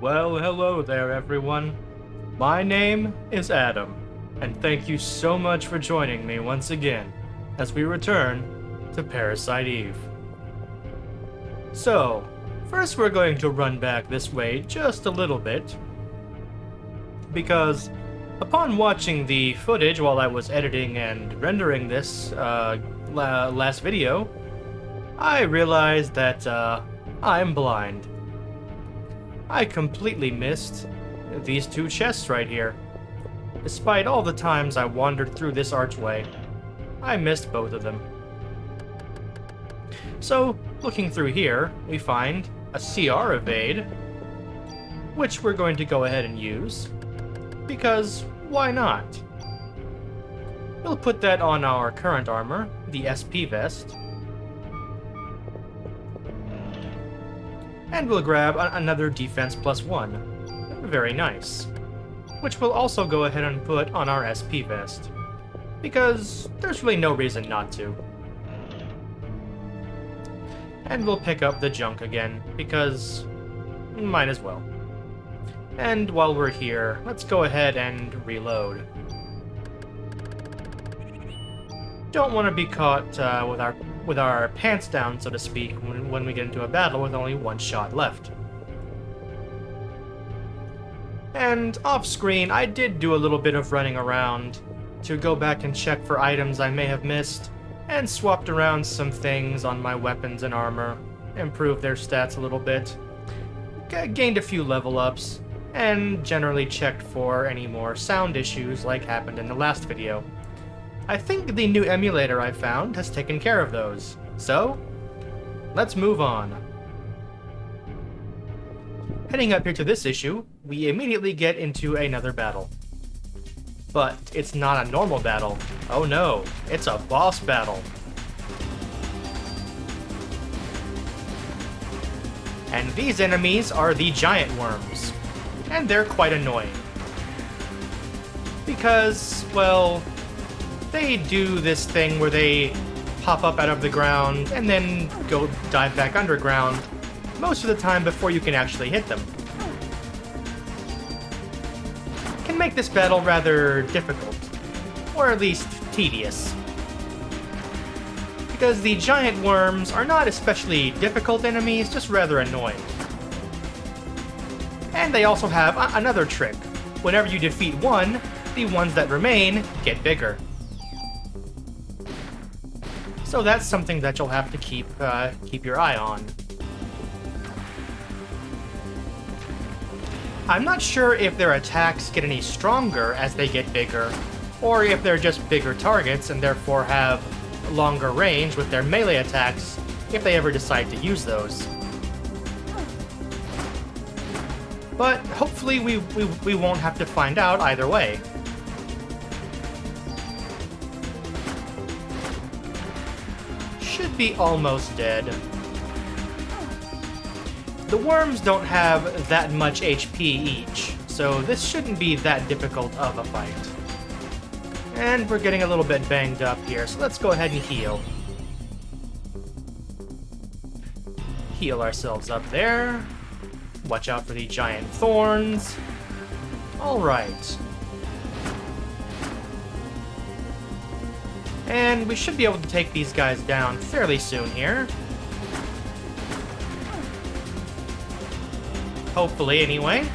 Well, hello there, everyone. My name is Adam, and thank you so much for joining me once again as we return to Parasite Eve. So, first we're going to run back this way just a little bit, because upon watching the footage while I was editing and rendering this last video, I realized that I'm blind. I completely missed these two chests right here. Despite all the times I wandered through this archway, I missed both of them. So, looking through here, we find a CR evade, which we're going to go ahead and use, because why not? We'll put that on our current armor, the SP vest, and we'll grab another defense +1. Very nice. Which we'll also go ahead and put on our SP vest, because there's really no reason not to. And we'll pick up the junk again, because might as well. And while we're here, let's go ahead and reload. Don't want to be caught with our pants down, so to speak, when we get into a battle with only one shot left. And off-screen, I did do a little bit of running around to go back and check for items I may have missed, and swapped around some things on my weapons and armor, improved their stats a little bit, gained a few level ups, and generally checked for any more sound issues like happened in the last video. I think the new emulator I found has taken care of those, so let's move on. Heading up here to this issue, we immediately get into another battle. But it's not a normal battle. Oh no, it's a boss battle. And these enemies are the giant worms, and they're quite annoying. Because, well, they do this thing where they pop up out of the ground and then go dive back underground, most of the time before you can actually hit them. Can make this battle rather difficult, or at least tedious. Because the giant worms are not especially difficult enemies, just rather annoying. And they also have another trick. Whenever you defeat one, the ones that remain get bigger. So that's something that you'll have to keep your eye on. I'm not sure if their attacks get any stronger as they get bigger, or if they're just bigger targets and therefore have longer range with their melee attacks if they ever decide to use those. But hopefully we won't have to find out either way. Should be almost dead. The worms don't have that much HP each, so this shouldn't be that difficult of a fight. And we're getting a little bit banged up here, so let's go ahead and heal. Heal ourselves up there. Watch out for the giant thorns. Alright. And we should be able to take these guys down fairly soon here. Hopefully, anyway.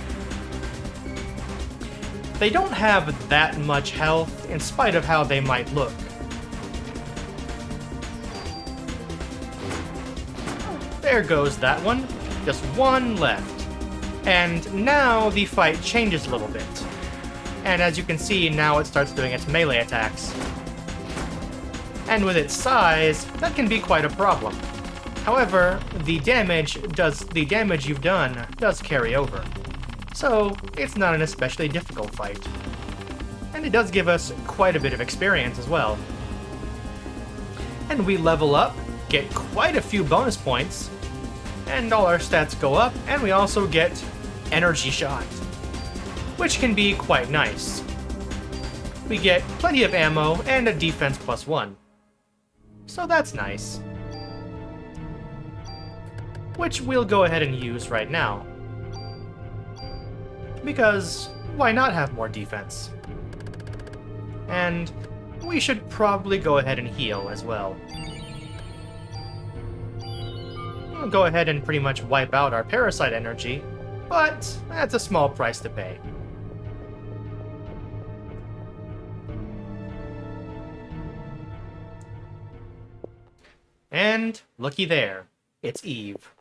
They don't have that much health, in spite of how they might look. There goes that one. Just one left. And now the fight changes a little bit. And as you can see, now it starts doing its melee attacks. And with its size, that can be quite a problem. However, the damage you've done does carry over. So, it's not an especially difficult fight. And it does give us quite a bit of experience as well. And we level up, get quite a few bonus points, and all our stats go up, and we also get energy shot, which can be quite nice. We get plenty of ammo and a defense +1. So that's nice. Which we'll go ahead and use right now. because why not have more defense? And we should probably go ahead and heal as well. We'll go ahead and pretty much wipe out our parasite energy, but that's a small price to pay. And looky there, it's Eve.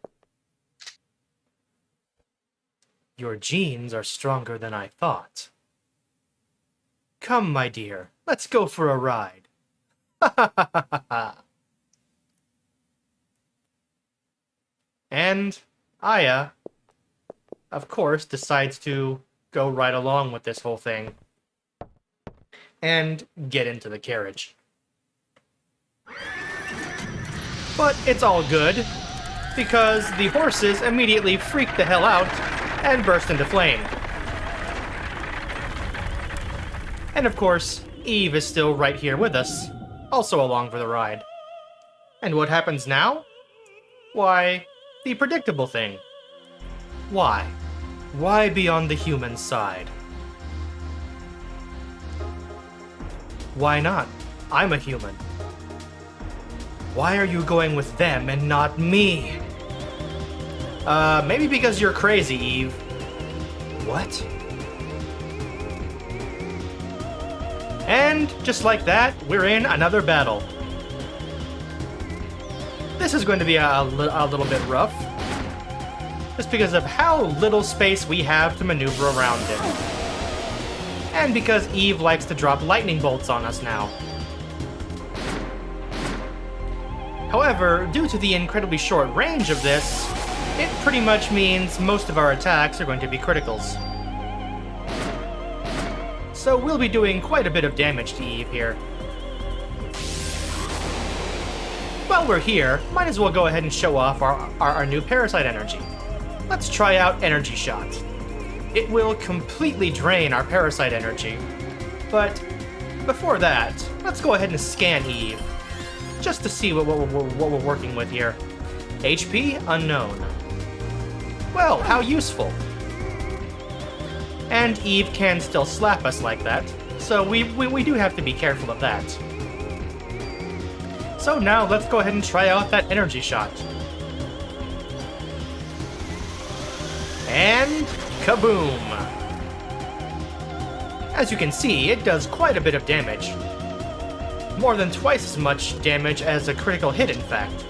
Your genes are stronger than I thought. Come, my dear, let's go for a ride. Ha ha ha ha ha. And Aya, of course, decides to go right along with this whole thing and get into the carriage. But it's all good, because the horses immediately freak the hell out and burst into flame. And of course, Eve is still right here with us, also along for the ride. And what happens now? Why, the predictable thing. Why? Why be on the human side? Why not? I'm a human. Why are you going with them and not me? Maybe because you're crazy, Eve. What? And just like that, we're in another battle. This is going to be a little bit rough, just because of how little space we have to maneuver around in. And because Eve likes to drop lightning bolts on us now. However, due to the incredibly short range of this, it pretty much means most of our attacks are going to be criticals. So we'll be doing quite a bit of damage to Eve here. While we're here, might as well go ahead and show off our new Parasite energy. Let's try out Energy Shot. It will completely drain our Parasite energy, but before that, let's go ahead and scan Eve, just to see what we're working with here. HP unknown. Well, how useful. And Eve can still slap us like that, so we do have to be careful of that. So now let's go ahead and try out that Energy Shot. And kaboom! As you can see, it does quite a bit of damage. More than twice as much damage as a critical hit, in fact.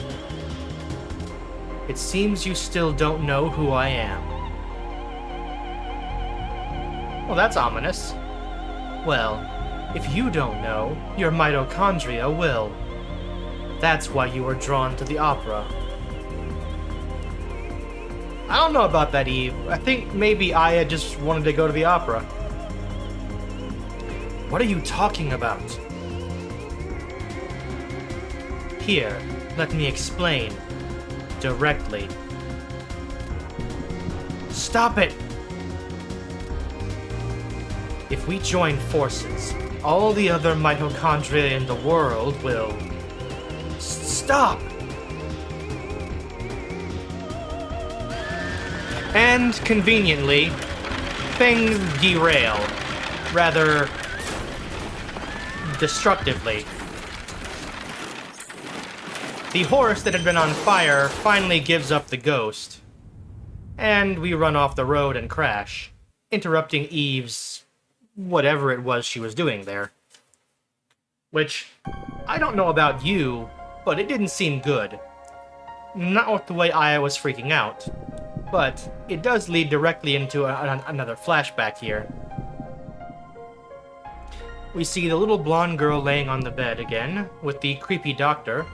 It seems you still don't know who I am. Well, that's ominous. Well, if you don't know, your mitochondria will. That's why you were drawn to the opera. I don't know about that, Eve. I think maybe Aya just wanted to go to the opera. What are you talking about? Here, let me explain. Directly. Stop it! If we join forces, all the other mitochondria in the world will... Stop! And, conveniently, things derail. Rather... destructively. The horse that had been on fire finally gives up the ghost. And we run off the road and crash, interrupting Eve's... whatever it was she was doing there. Which, I don't know about you, but it didn't seem good. Not with the way Aya was freaking out, but it does lead directly into another flashback here. We see the little blonde girl laying on the bed again, with the creepy doctor,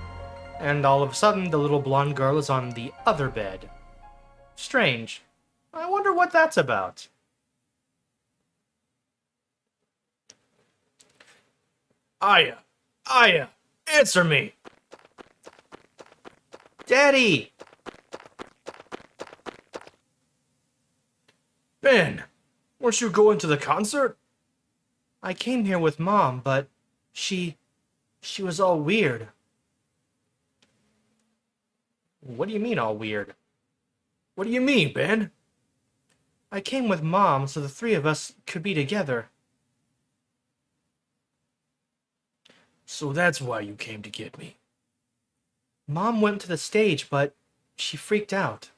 and all of a sudden the little blonde girl is on the other bed. Strange. I wonder what that's about. Aya! Aya! Answer me! Daddy! Ben! Weren't you going to the concert? I came here with Mom, but she was all weird. What do you mean all weird? What do you mean, Ben? I came with Mom so the three of us could be together. So that's why you came to get me. Mom went to the stage, but she freaked out.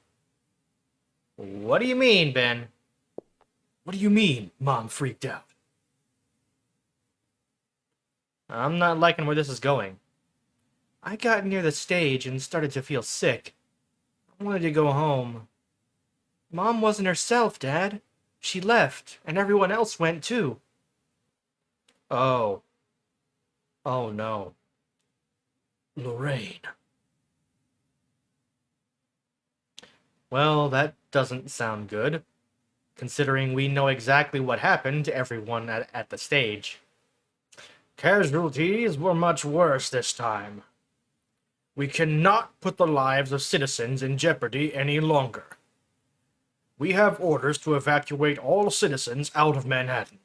What do you mean, Ben? What do you mean, Mom freaked out? I'm not liking where this is going. I got near the stage and started to feel sick. I wanted to go home. Mom wasn't herself, Dad. She left, and everyone else went too. Oh. Oh no. Lorraine. Well, that doesn't sound good, considering we know exactly what happened to everyone at the stage. Casualties were much worse this time. We cannot put the lives of citizens in jeopardy any longer. We have orders to evacuate all citizens out of Manhattan.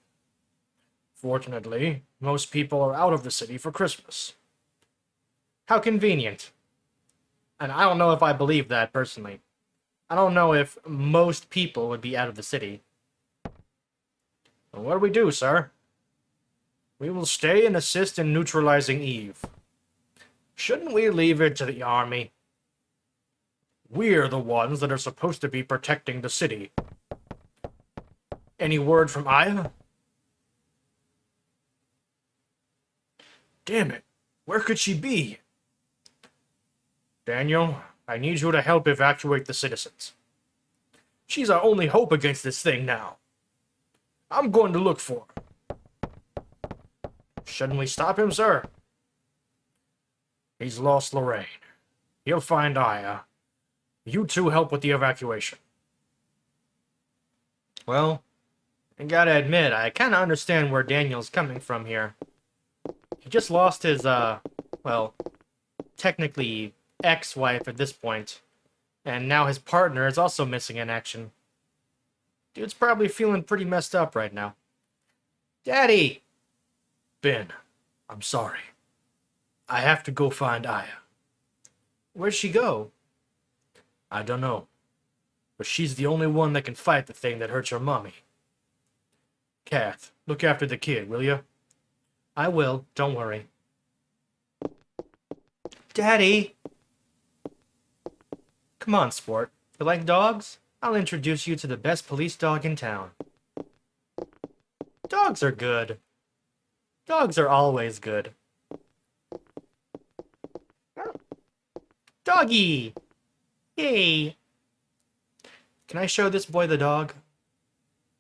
Fortunately, most people are out of the city for Christmas. How convenient. And I don't know if I believe that, personally. I don't know if most people would be out of the city. What do we do, sir? We will stay and assist in neutralizing Eve. Shouldn't we leave it to the army? We're the ones that are supposed to be protecting the city. Any word from Aya? Damn it, where could she be? Daniel, I need you to help evacuate the citizens. She's our only hope against this thing now. I'm going to look for her. Shouldn't we stop him, sir? He's lost Lorraine. He'll find Aya. You two help with the evacuation. Well, I gotta admit, I kinda understand where Daniel's coming from here. He just lost his, well, technically ex-wife at this point. And now his partner is also missing in action. Dude's probably feeling pretty messed up right now. Daddy! Ben, I'm sorry. I have to go find Aya. Where'd she go? I don't know. But she's the only one that can fight the thing that hurts your mommy. Kath, look after the kid, will you? I will, don't worry. Daddy! Come on, sport. You like dogs? I'll introduce you to the best police dog in town. Dogs are good. Dogs are always good. Doggy! Hey! Can I show this boy the dog?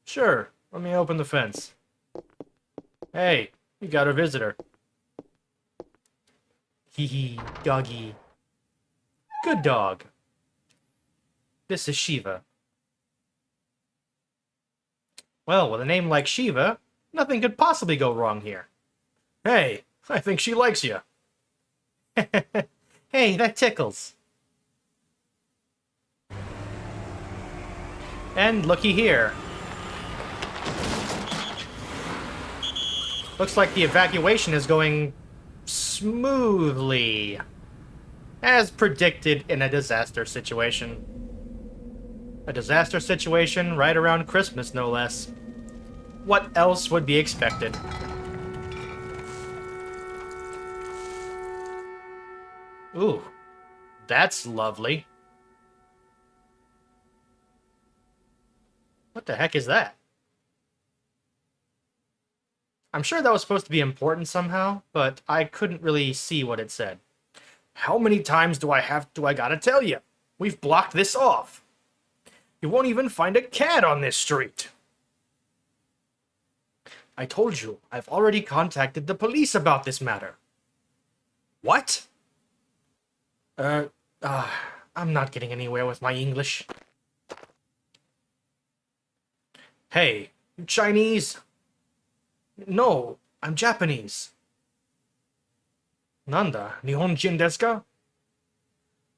Sure, let me open the fence. Hey, you got a visitor. Hee hee, doggy. Good dog. This is Shiva. Well, with a name like Shiva, nothing could possibly go wrong here. Hey, I think she likes you. Hey, that tickles. And looky here. Looks like the evacuation is going smoothly. As predicted in a disaster situation. A disaster situation right around Christmas, no less. What else would be expected? Ooh, that's lovely. What the heck is that? I'm sure that was supposed to be important somehow, but I couldn't really see what it said. How many times do I gotta tell you? We've blocked this off. You won't even find a cat on this street. I told you, I've already contacted the police about this matter. What? I'm not getting anywhere with my English. Hey, you Chinese? No, I'm Japanese. Nanda, Nihonjin desu ka?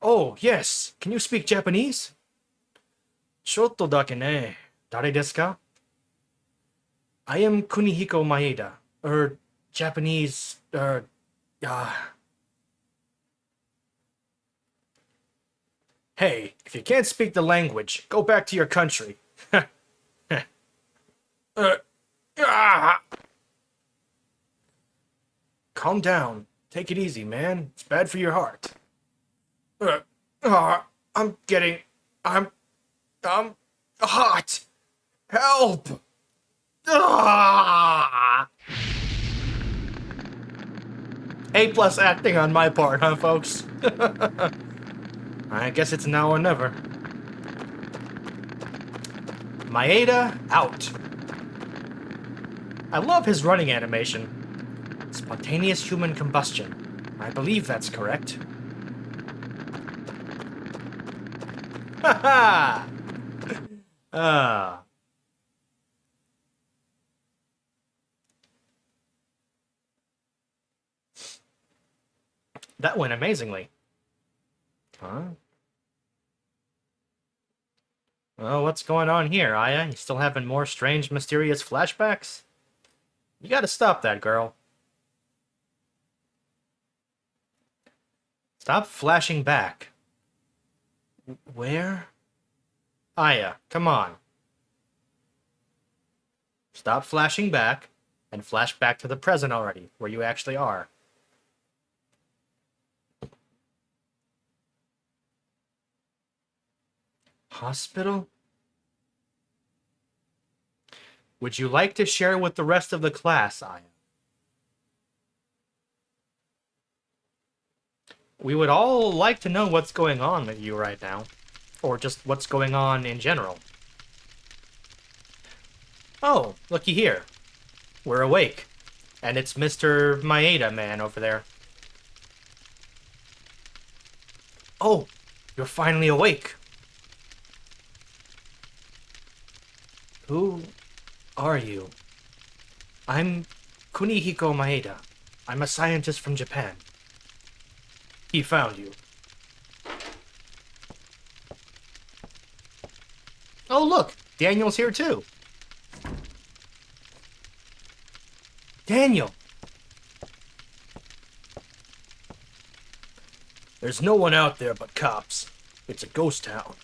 Oh, yes. Can you speak Japanese? Chotto dake ne. Dare desu ka? I am Kunihiko Maeda. Japanese, Hey, if you can't speak the language, go back to your country. Uh, ah. Calm down. Take it easy, man. It's bad for your heart. I'm getting... I'm hot. Help! Ah! A+ acting on my part, huh, folks? I guess it's now or never. Maeda, out. I love his running animation. Spontaneous human combustion. I believe that's correct. Haha! Ah. That went amazingly. Huh? Well, what's going on here, Aya? You still having more strange, mysterious flashbacks? You gotta stop that, girl. Stop flashing back. Where? Aya, come on. Stop flashing back, and flash back to the present already, where you actually are. Hospital? Would you like to share with the rest of the class, Aya? We would all like to know what's going on with you right now. Or just what's going on in general. Oh, looky here. We're awake. And it's Mr. Maeda man over there. Oh, you're finally awake. Who are you? I'm Kunihiko Maeda. I'm a scientist from Japan. He found you. Oh, look! Daniel's here, too. Daniel! There's no one out there but cops. It's a ghost town.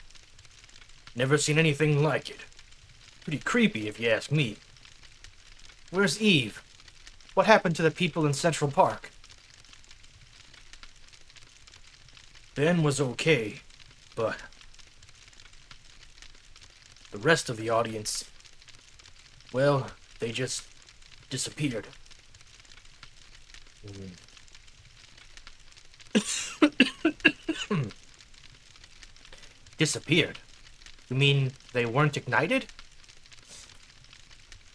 Never seen anything like it. Pretty creepy, if you ask me. Where's Eve? What happened to the people in Central Park? Ben was okay, but the rest of the audience, well, they just disappeared. Disappeared? You mean they weren't ignited?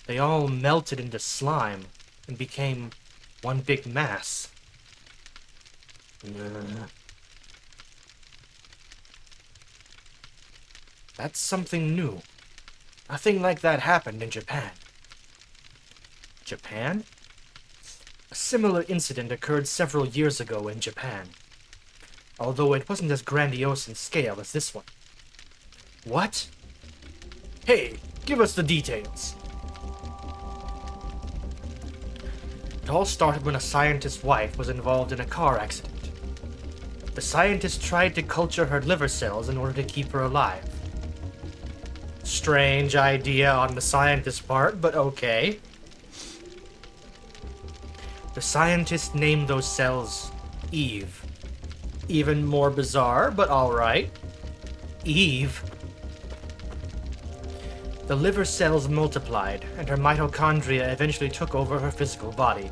They all melted into slime and became one big mass. That's something new. Nothing like that happened in Japan. Japan? A similar incident occurred several years ago in Japan, although it wasn't as grandiose in scale as this one. What? Hey, give us the details. It all started when a scientist's wife was involved in a car accident. The scientist tried to culture her liver cells in order to keep her alive. Strange idea on the scientist's part, but okay. The scientist named those cells Eve. Even more bizarre, but alright. Eve. The liver cells multiplied, and her mitochondria eventually took over her physical body.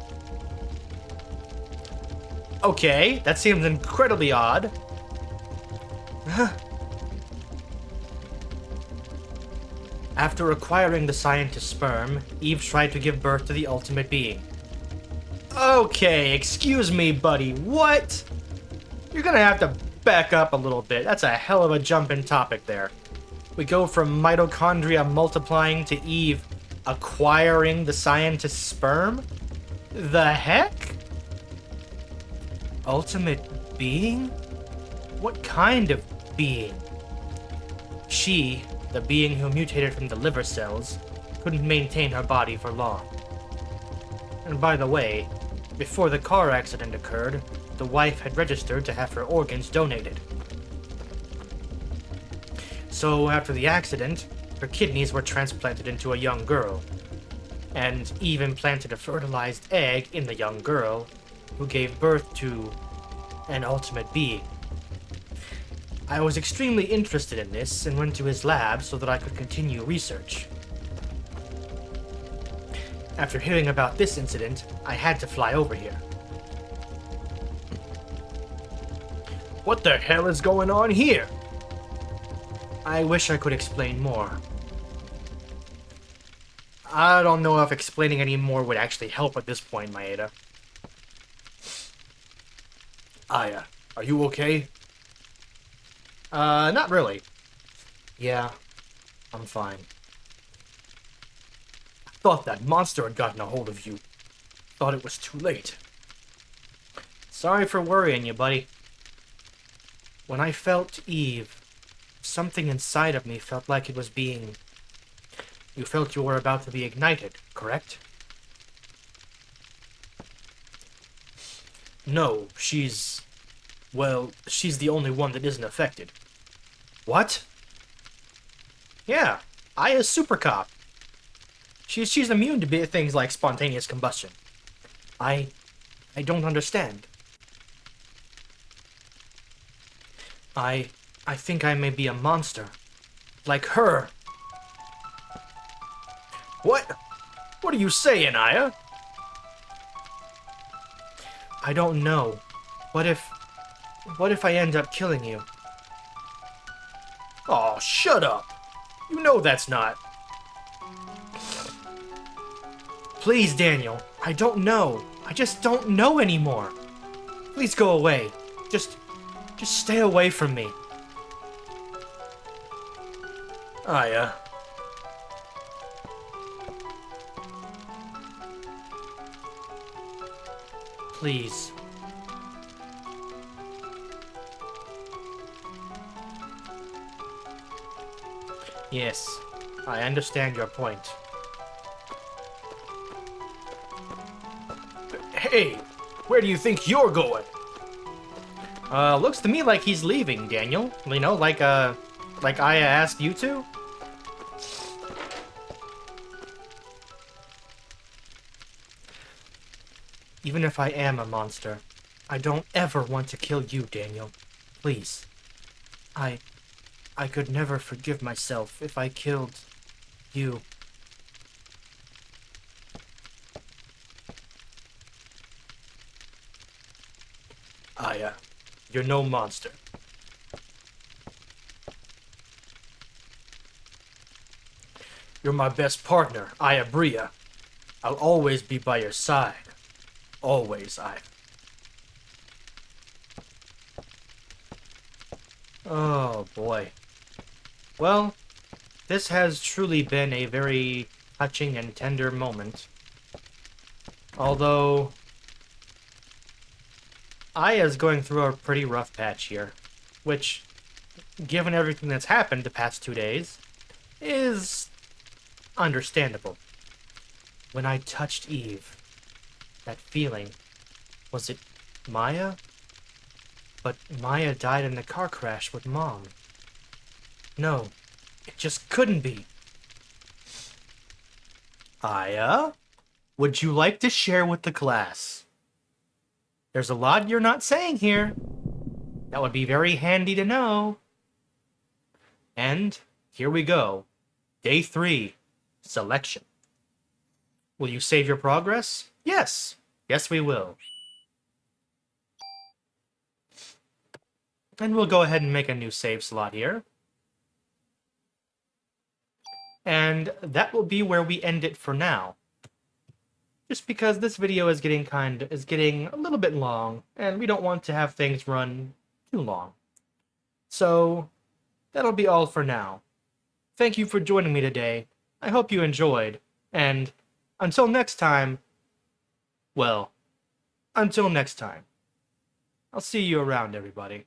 Okay, that seems incredibly odd. After acquiring the scientist's sperm, Eve tried to give birth to the ultimate being. Okay, excuse me, buddy, what? You're gonna have to back up a little bit. That's a hell of a jump in topic there. We go from mitochondria multiplying to Eve acquiring the scientist's sperm? The heck? Ultimate being? What kind of being? She, the being who mutated from the liver cells, couldn't maintain her body for long. And by the way, before the car accident occurred, the wife had registered to have her organs donated. So after the accident, her kidneys were transplanted into a young girl, and Eve implanted a fertilized egg in the young girl, who gave birth to an ultimate being. I was extremely interested in this and went to his lab so that I could continue research. After hearing about this incident, I had to fly over here. What the hell is going on here? I wish I could explain more. I don't know if explaining any more would actually help at this point, Maeda. Aya, are you okay? Not really. Yeah, I'm fine. I thought that monster had gotten a hold of you. Thought it was too late. Sorry for worrying you, buddy. When I felt Eve, something inside of me felt like it was being... You felt you were about to be ignited, correct? No, well, she's the only one that isn't affected. What? Yeah, Aya's super cop. She's immune to things like spontaneous combustion. I don't understand. I think I may be a monster. Like her. What? What are you saying, Aya? I don't know. What if I end up killing you? Oh, shut up. You know that's not. Please, Daniel. I don't know. I just don't know anymore. Please go away. Just stay away from me. Aya. Please. Yes, I understand your point. Hey, where do you think you're going? Looks to me like he's leaving, Daniel. You know, like Aya asked you to? Even if I am a monster, I don't ever want to kill you, Daniel. Please. I could never forgive myself if I killed you. Aya, you're no monster. You're my best partner, Aya Bria. I'll always be by your side. Always, Aya. Oh, boy. Well, this has truly been a very touching and tender moment. Although, Aya's going through a pretty rough patch here, which, given everything that's happened the past 2 days, is understandable. When I touched Eve, that feeling, was it Maya? But Maya died in the car crash with Mom. No, it just couldn't be. Aya, would you like to share with the class? There's a lot you're not saying here. That would be very handy to know. And here we go. Day 3, selection. Will you save your progress? Yes. Yes, we will. And we'll go ahead and make a new save slot here. And that will be where we end it for now. Just because this video is getting a little bit long, and we don't want to have things run too long. So, that'll be all for now. Thank you for joining me today. I hope you enjoyed, and until next time, well, until next time. I'll see you around, everybody.